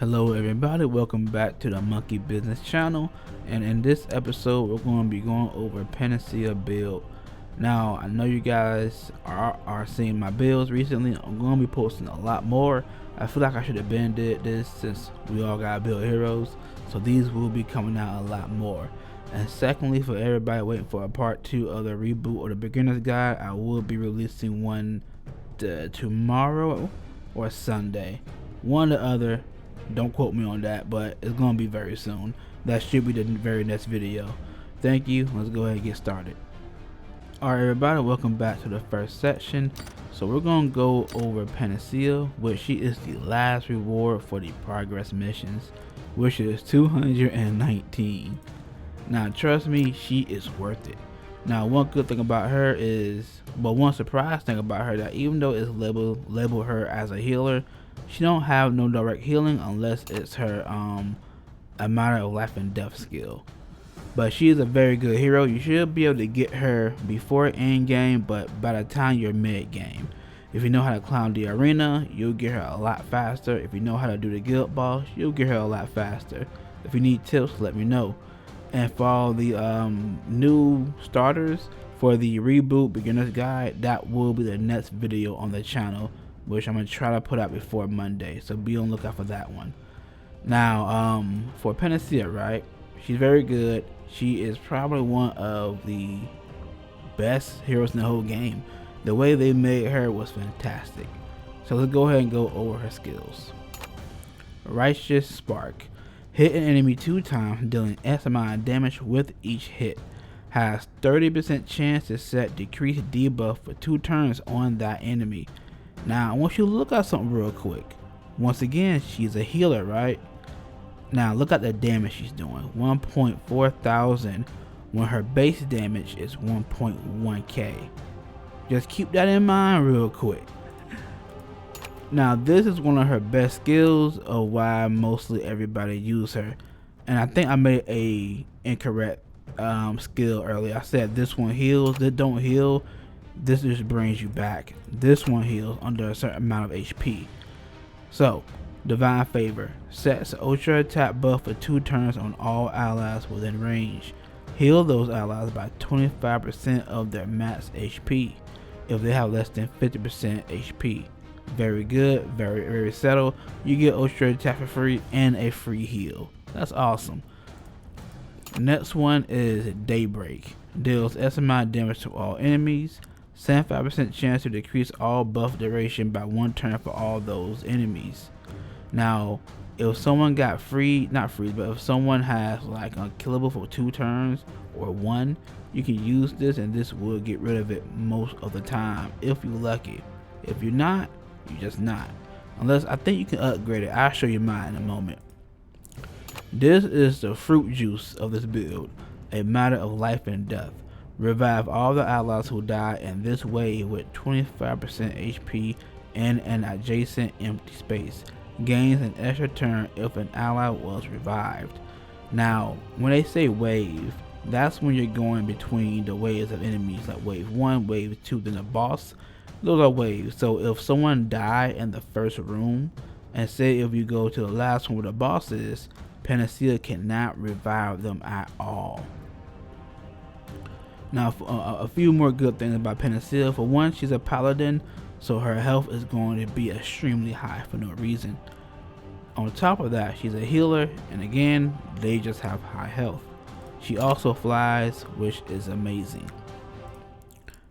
Hello everybody, welcome back to the Monkey Business channel, and in this episode we're going to be going over Panacea build. Now I know you guys are seeing my builds recently. I'm going to be posting a lot more. I feel like I should have been did this since we all got build heroes, so these will be coming out a lot more. And secondly, for everybody waiting for a part 2 of the reboot or the beginner's guide, I will be releasing one tomorrow or Sunday, one or the other. Don't quote me on that, but it's gonna be very soon. That should be the very next video. Thank you. Let's go ahead and get started. Alright everybody, welcome back to the first section. So we're gonna go over Panacea, which she is the last reward for the progress missions, which is 219. Now trust me, she is worth it. Now one good thing about her is, but one surprise thing about her, that even though it's labeled her as a healer, she don't have no direct healing unless it's her a matter of life and death skill. But she is a very good hero. You should be able to get her before end game, but by the time you're mid game. If you know how to climb the arena, you'll get her a lot faster. If you know how to do the guild boss, you'll get her a lot faster. If you need tips, let me know. And for all the new starters for the reboot beginner's guide, that will be the next video on the channel, which I'm gonna try to put out before Monday, so be on the lookout for that one. Now for Panacea, right, she's very good. She is probably one of the best heroes in the whole game. The way they made her was fantastic. So let's go ahead and go over her skills. Righteous Spark. Hit an enemy 2 times, dealing X amount of damage with each hit. Has 30% chance to set decreased debuff for 2 turns on that enemy. Now I want you to look at something real quick. Once again, she's a healer, right? Now look at the damage she's doing. 1.4 thousand when her base damage is 1.1k. Just keep that in mind real quick. Now this is one of her best skills of why mostly everybody use her. And I think I made a incorrect skill earlier. I said this one heals, this don't heal. This just brings you back. This one heals under a certain amount of HP. So, Divine Favor. Sets ultra attack buff for 2 turns on all allies within range. Heal those allies by 25% of their max HP if they have less than 50% HP. Very good, very settled. You get ultra attack for free and a free heal. That's awesome. Next one is Daybreak. Deals S amount of damage to all enemies. 75% chance to decrease all buff duration by 1 turn for all those enemies. Now, if someone got not free, but if someone has like unkillable for 2 turns or 1, you can use this and this will get rid of it most of the time if you're lucky. If you're not, you're just not. Unless I think you can upgrade it. I'll show you mine in a moment. This is the fruit juice of this build, a matter of life and death. Revive all the allies who die in this wave with 25% HP and an adjacent empty space. Gains an extra turn if an ally was revived. Now, when they say wave, that's when you're going between the waves of enemies, like wave 1, wave 2, then the boss. Those are waves. So if someone died in the first room, and say if you go to the last one where the boss is, Panacea cannot revive them at all. Now, a few more good things about Panacea. For one, she's a paladin, so her health is going to be extremely high for no reason. On top of that, she's a healer, and again, they just have high health. She also flies, which is amazing.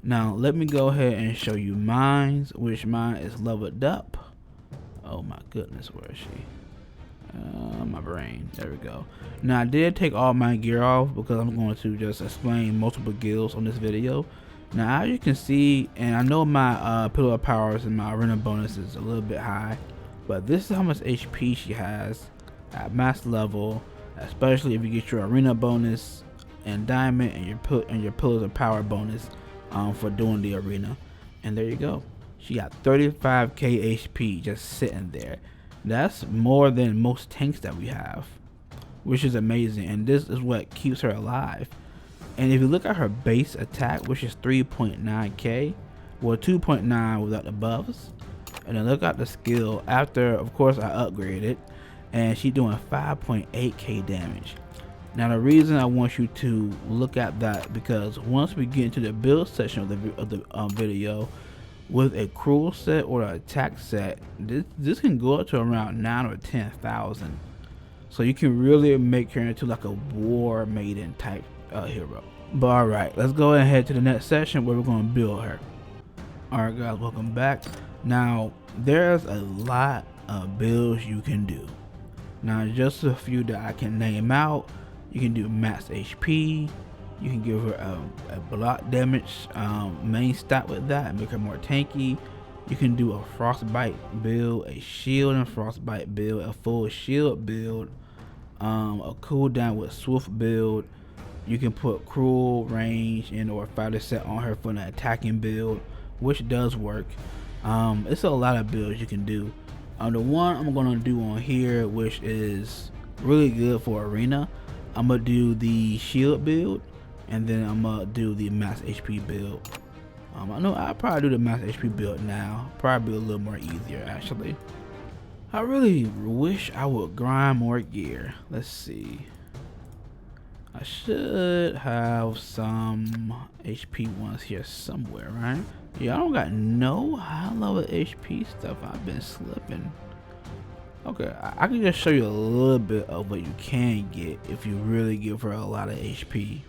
Now, let me go ahead and show you mine, which mine is leveled up. Oh my goodness, where is she? My brain, there we go. Now I did take all my gear off because I'm going to just explain multiple guilds on this video. Now as you can see, and I know my pillar of powers and my arena bonus is a little bit high, but this is how much HP she has at max level, especially if you get your arena bonus and diamond and your pillars of power bonus for doing the arena. And there you go, she got 35k HP just sitting there. That's more than most tanks that we have, which is amazing, and this is what keeps her alive. And if you look at her base attack, which is 3.9k, well 2.9 without the buffs, and then look at the skill after, of course, I upgraded, and she's doing 5.8k damage. Now the reason I want you to look at that, because once we get into the build section of the video, with a cruel set or an attack set, this can go up to around 9 or 10,000. So you can really make her into like a war maiden type hero. But alright, let's go ahead to the next session where we're going to build her. Alright guys, welcome back. Now there's a lot of builds you can do. Now just a few that I can name out. You can do max HP. You can give her a block damage main stat with that and make her more tanky. You can do a frostbite build, a shield and frostbite build, a full shield build, a cooldown with swift build. You can put cruel, range, and or fighter set on her for an attacking build, which does work. It's a lot of builds you can do. The one I'm gonna do on here, which is really good for arena, I'm gonna do the shield build, and then I'm gonna do the max HP build. I know I'll probably do the max HP build now. Probably a little more easier actually. I really wish I would grind more gear. Let's see. I should have some HP ones here somewhere, right? Yeah, I don't got no high level HP stuff. I've been slipping. Okay, I can just show you a little bit of what you can get if you really give her a lot of HP.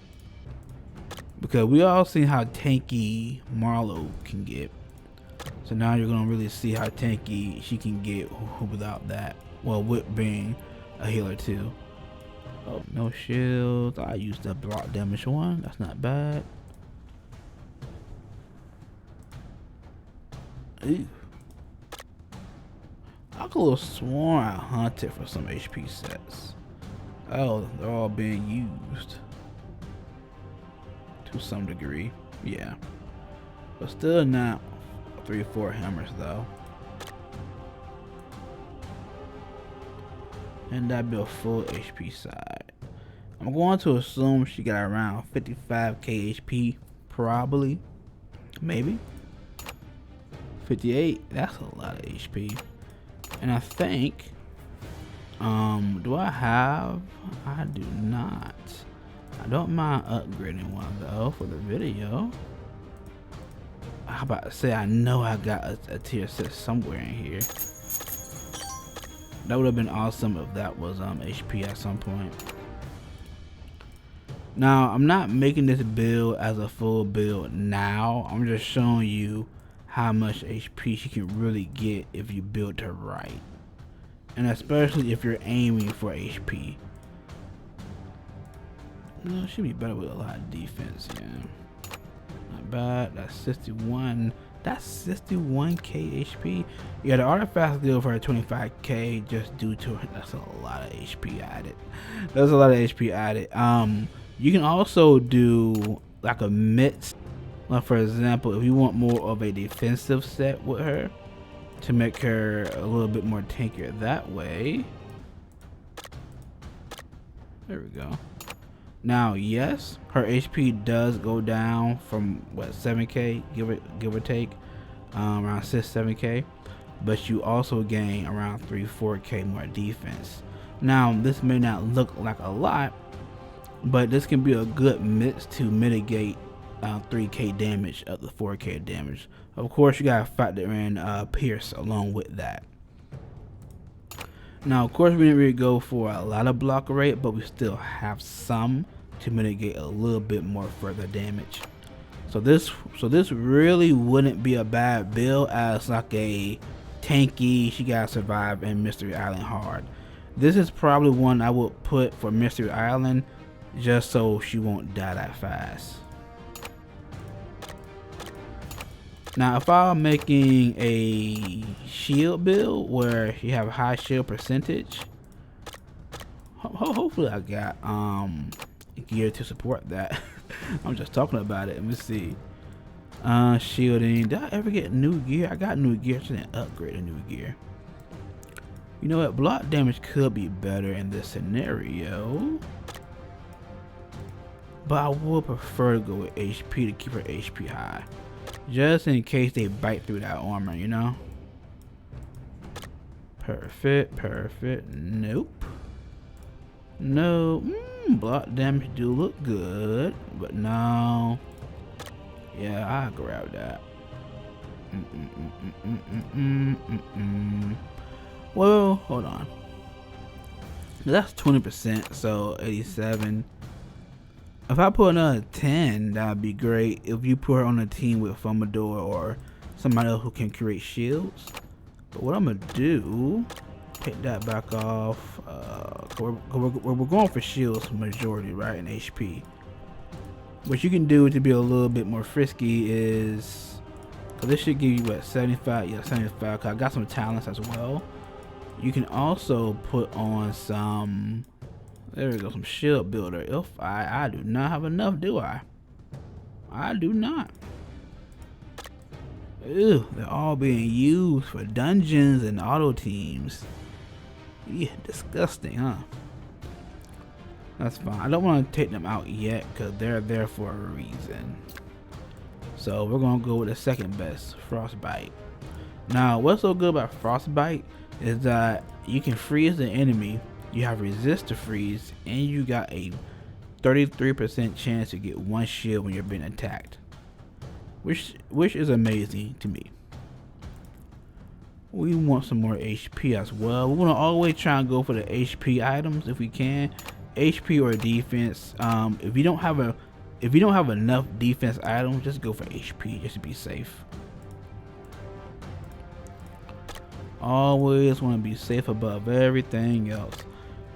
Because we all seen how tanky Marlo can get. So now you're gonna really see how tanky she can get without that. Well, with being a healer too. Oh, no shields. I used the block damage one. That's not bad. Ooh. I could have sworn I hunted for some HP sets. Oh, they're all being used to some degree. Yeah, but still not 3 or 4 hammers though. And that'd be a full HP side. I'm going to assume she got around 55k HP, probably, maybe 58. That's a lot of HP. And I think, do I have? I do not. I don't mind upgrading one though for the video. How about to say I know I got a tier 6 somewhere in here. That would have been awesome if that was HP at some point. Now I'm not making this build as a full build now. I'm just showing you how much HP she can really get if you build her right, and especially if you're aiming for HP. No, it should be better with a lot of defense. Yeah, not bad. That's 61. That's 61k HP. Yeah, the artifacts give her 25k just due to her. That's a lot of HP added. That's a lot of HP added. You can also do like a mix. Like for example, if you want more of a defensive set with her to make her a little bit more tankier that way. There we go. Now, yes, her HP does go down from what, 7k, give or take, around 6-7k, but you also gain around 3-4k more defense. Now, this may not look like a lot, but this can be a good mix to mitigate 3k damage up to 4k damage. Of course, you gotta factor in Pierce along with that. Now, of course, we didn't really go for a lot of block rate, but we still have some to mitigate a little bit more further damage. So this really wouldn't be a bad build as like a tanky, she gotta survive in Mystery Island hard. This is probably one I would put for Mystery Island just so she won't die that fast. Now, if I'm making a shield build where you have high shield percentage, hopefully I got gear to support that. I'm just talking about it. Let me see. Shielding. Did I ever get new gear? I got new gear. I didn't upgrade a new gear. You know what? Block damage could be better in this scenario, but I would prefer to go with HP to keep her HP high, just in case they bite through that armor, you know. Perfect. Nope. No. Block damage do look good, but no. Yeah, I grab that. Well, hold on. That's 20%, so 87. If I put another 10, that'd be great. If you put her on a team with Fumador or somebody else who can create shields. But what I'm gonna do, take that back off. We're going for shields majority, right, and HP. What you can do to be a little bit more frisky is, cause this should give you what, 75? Yeah, 75. Cause I got some talents as well. You can also put on some. There we go, some shield builder. If I do not have enough, do I? I do not. Ew, they're all being used for dungeons and auto teams. Yeah, disgusting, huh? That's fine. I don't want to take them out yet because they're there for a reason. So we're gonna go with the second best, Frostbite. Now, what's so good about Frostbite is that you can freeze the enemy. You have resist to freeze, and you got a 33% chance to get one shield when you're being attacked, which is amazing to me. We want some more HP as well. We want to always try and go for the HP items if we can, HP or defense. If you don't have enough defense items, just go for HP just to be safe. Always want to be safe above everything else.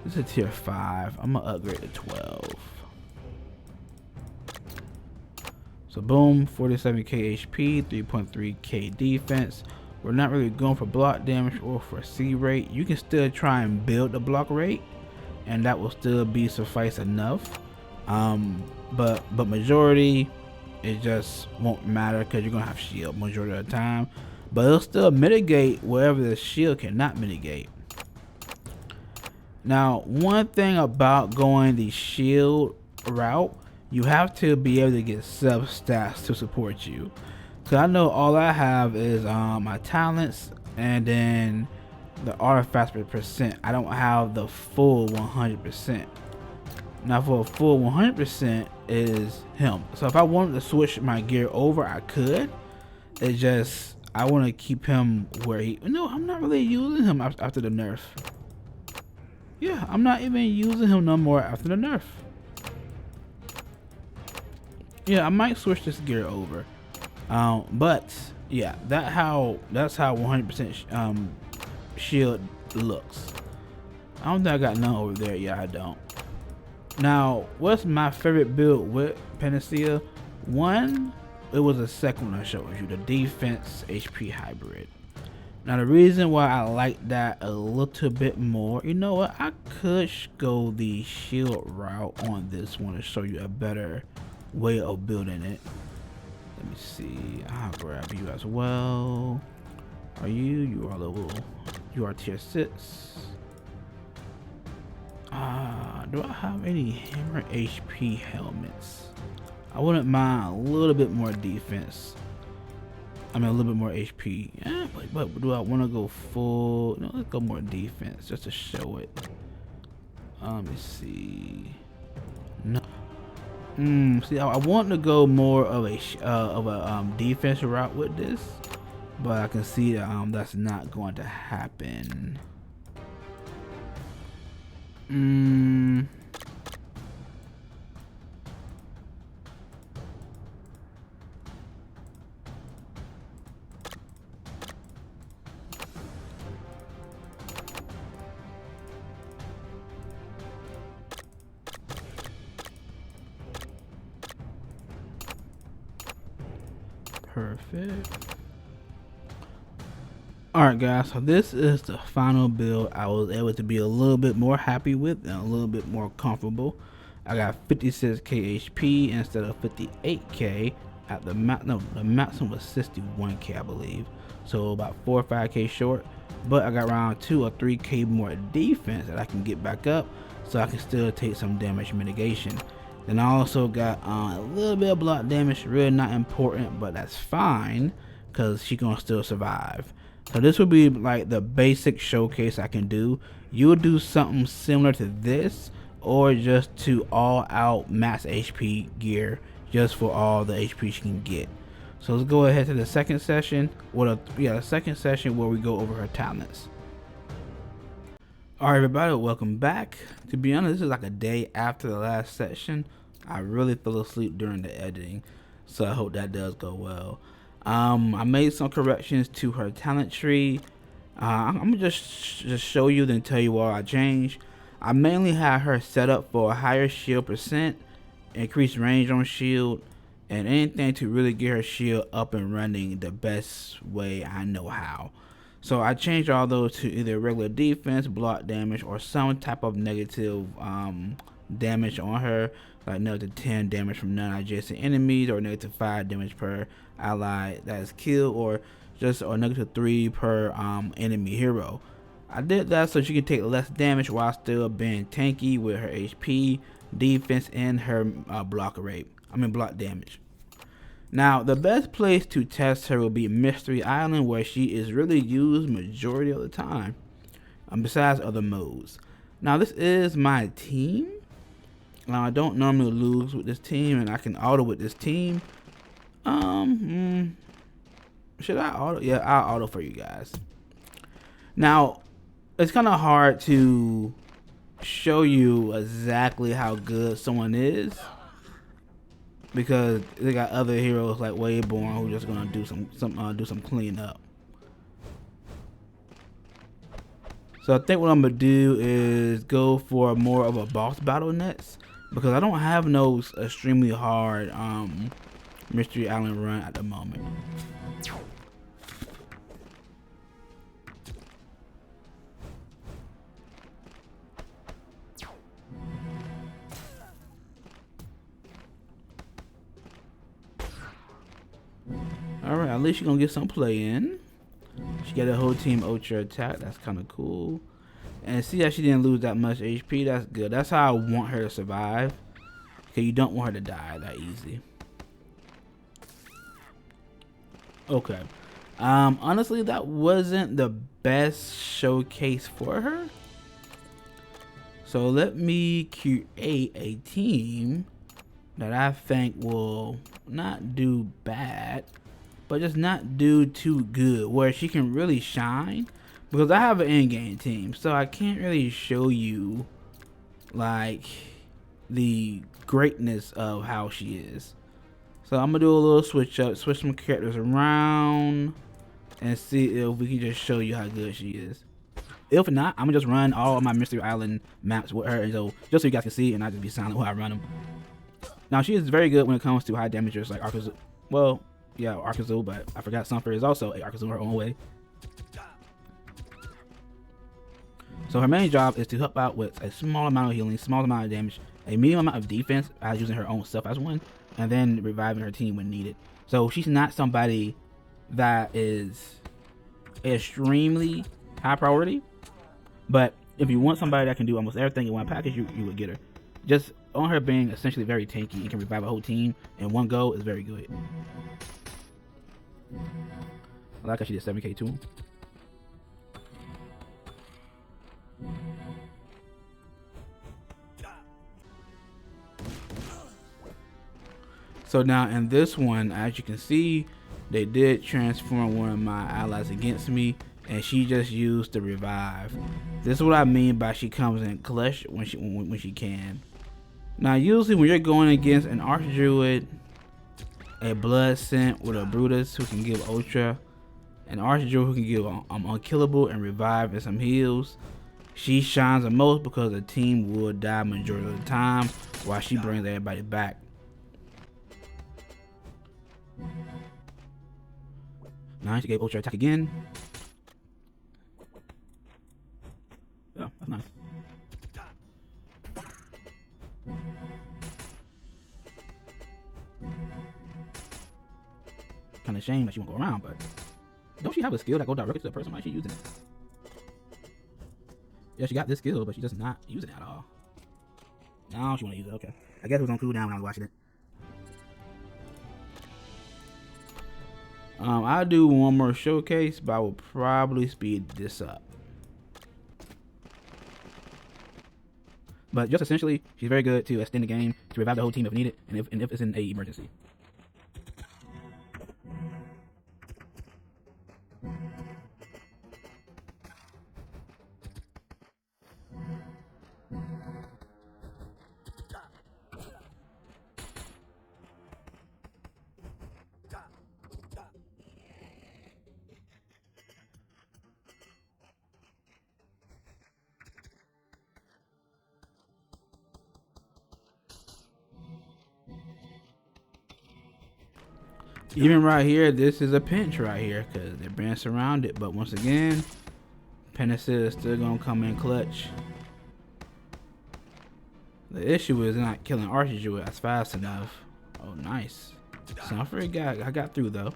This is tier 5. I'm gonna upgrade to 12. So boom, 47k HP, 3.3k defense. We're not really going for block damage or for C rate. You can still try and build the block rate, and that will still be suffice enough. But majority, it just won't matter because you're gonna have shield majority of the time. But it'll still mitigate wherever the shield cannot mitigate. Now, one thing about going the shield route, you have to be able to get sub stats to support you. Cause I know all I have is my talents and then the artifacts per percent. I don't have the full 100%. Now for a full 100% is him. So if I wanted to switch my gear over, I could. It just, I want to keep him where he. No, I'm not really using him after the nerf. Yeah, I'm not even using him no more after the nerf. Yeah, I might switch this gear over. But yeah, that's how 100% shield looks. I don't think I got none over there. Yeah, I don't. Now, what's my favorite build with Panacea? One, it was the second one I showed you, the defense HP hybrid. Now the reason why I like that a little bit more, you know what, I could go the shield route on this one to show you a better way of building it. Let me see, I'll grab you as well. Are you are level, you are tier 6. Do I have any hammer HP helmets? I wouldn't mind a little bit more defense. I mean, a little bit more HP. Yeah, but do I want to go full? No, let's go more defense just to show it. Let me see. No. See, I want to go more of a defense route with this, but I can see that that's not going to happen. Perfect. Alright guys, so this is the final build I was able to be a little bit more happy with and a little bit more comfortable. I got 56k HP instead of 58k at the the maximum was 61k I believe, so about 4 or 5k short, but I got around 2 or 3k more defense that I can get back up so I can still take some damage mitigation. Then I also got a little bit of block damage, really not important, but that's fine because she's gonna still survive. So this would be like the basic showcase I can do. You'll do something similar to this, or just to all out max HP gear just for all the HP she can get. So let's go ahead to the second session. The second session where we go over her talents. Alright everybody, welcome back. To be honest, this is like a day after the last session. I really fell asleep during the editing, so I hope that does go well. I made some corrections to her talent tree. I'm gonna just show you, then tell you what I changed. I mainly had her set up for a higher shield percent, increased range on shield, and anything to really get her shield up and running the best way I know how. So I changed all those to either regular defense, block damage, or some type of negative damage on her, like negative 10 damage from non-adjacent enemies, or negative 5 damage per ally that is killed, or negative 3 per enemy hero. I did that so she can take less damage while still being tanky with her HP, defense, and her block damage. Now, the best place to test her will be Mystery Island, where she is really used majority of the time, besides other modes. Now, this is my team. Now, I don't normally lose with this team, and I can auto with this team. Should I auto? Yeah, I'll auto for you guys. Now, it's kind of hard to show you exactly how good someone is, because they got other heroes like Wayborn who just gonna do some cleanup. So I think what I'm gonna do is go for more of a boss battle next, because I don't have no extremely hard Mystery Island run at the moment. Alright, at least you're gonna get some play in. She got a whole team ultra attack. That's kind of cool. And see how she didn't lose that much HP. That's good. That's how I want her to survive, because you don't want her to die that easy. Okay. Honestly, that wasn't the best showcase for her. So let me create a team that I think will not do bad, but just not do too good, where she can really shine, because I have an in-game team, so I can't really show you like the greatness of how she is. So I'm gonna do a little switch up, switch some characters around, and see if we can just show you how good she is. If not, I'm gonna just run all of my Mystery Island maps with her, and so just so you guys can see, and I just be silent while I run them. Now, she is very good when it comes to high damagers like Arkazu. Well, yeah, Arkazu, but I forgot Sunfer is also a Arkazu in her own way. So her main job is to help out with a small amount of healing, small amount of damage, a medium amount of defense as using her own stuff as one, and then reviving her team when needed. So she's not somebody that is extremely high priority, but if you want somebody that can do almost everything in one package, you would get her. Just on her being essentially very tanky and can revive a whole team in one go is very good. I like how she did 7k to him. So now in this one, as you can see, they did transform one of my allies against me, and she just used the revive. This is what I mean by she comes in clutch when she can. Now usually when you're going against an Archdruid, a Blood Scent with a Brutus who can give Ultra, an Archdruid who can give Unkillable and Revive and some heals, she shines the most because the team will die majority of the time while she brings everybody back. Nice, she gave Ultra attack again. Yeah, that's nice. Kind of shame that she won't go around, but don't she have a skill that goes directly to the person while she's using it? Yeah, she got this skill, but she's just not using it at all. No, she want to use it. Okay, I guess it was on cooldown when I was watching it. I'll do one more showcase, but I will probably speed this up. But just essentially, she's very good to extend the game, to revive the whole team if needed, and if it's in a emergency. Even right here, this is a pinch right here because they're being surrounded. But once again, Panacea is still gonna come in clutch. The issue is not killing Archie as fast enough. Oh, nice. So I got through though.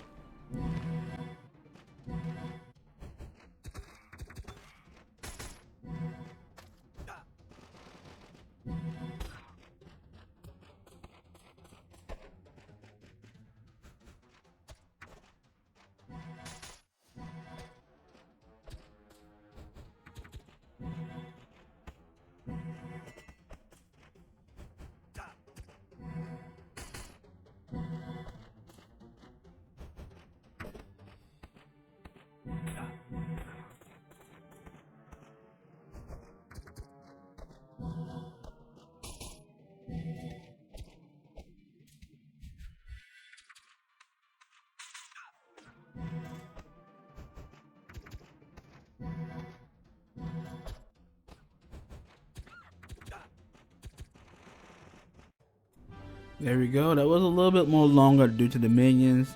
There we go. That was a little bit more longer due to the minions.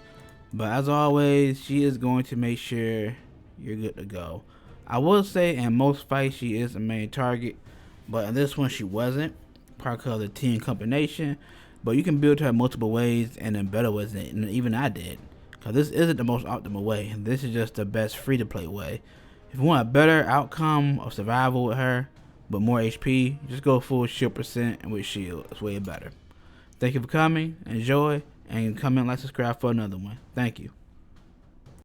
But as always, she is going to make sure you're good to go. I will say in most fights she is the main target, but in this one she wasn't, probably because of the team combination. But you can build her multiple ways and in better ways than even I did. Because this isn't the most optimal way. This is just the best free to play way. If you want a better outcome of survival with her, but more HP, just go full shield percent and with shield. It's way better. Thank you for coming, enjoy, and comment, like, subscribe for another one. Thank you.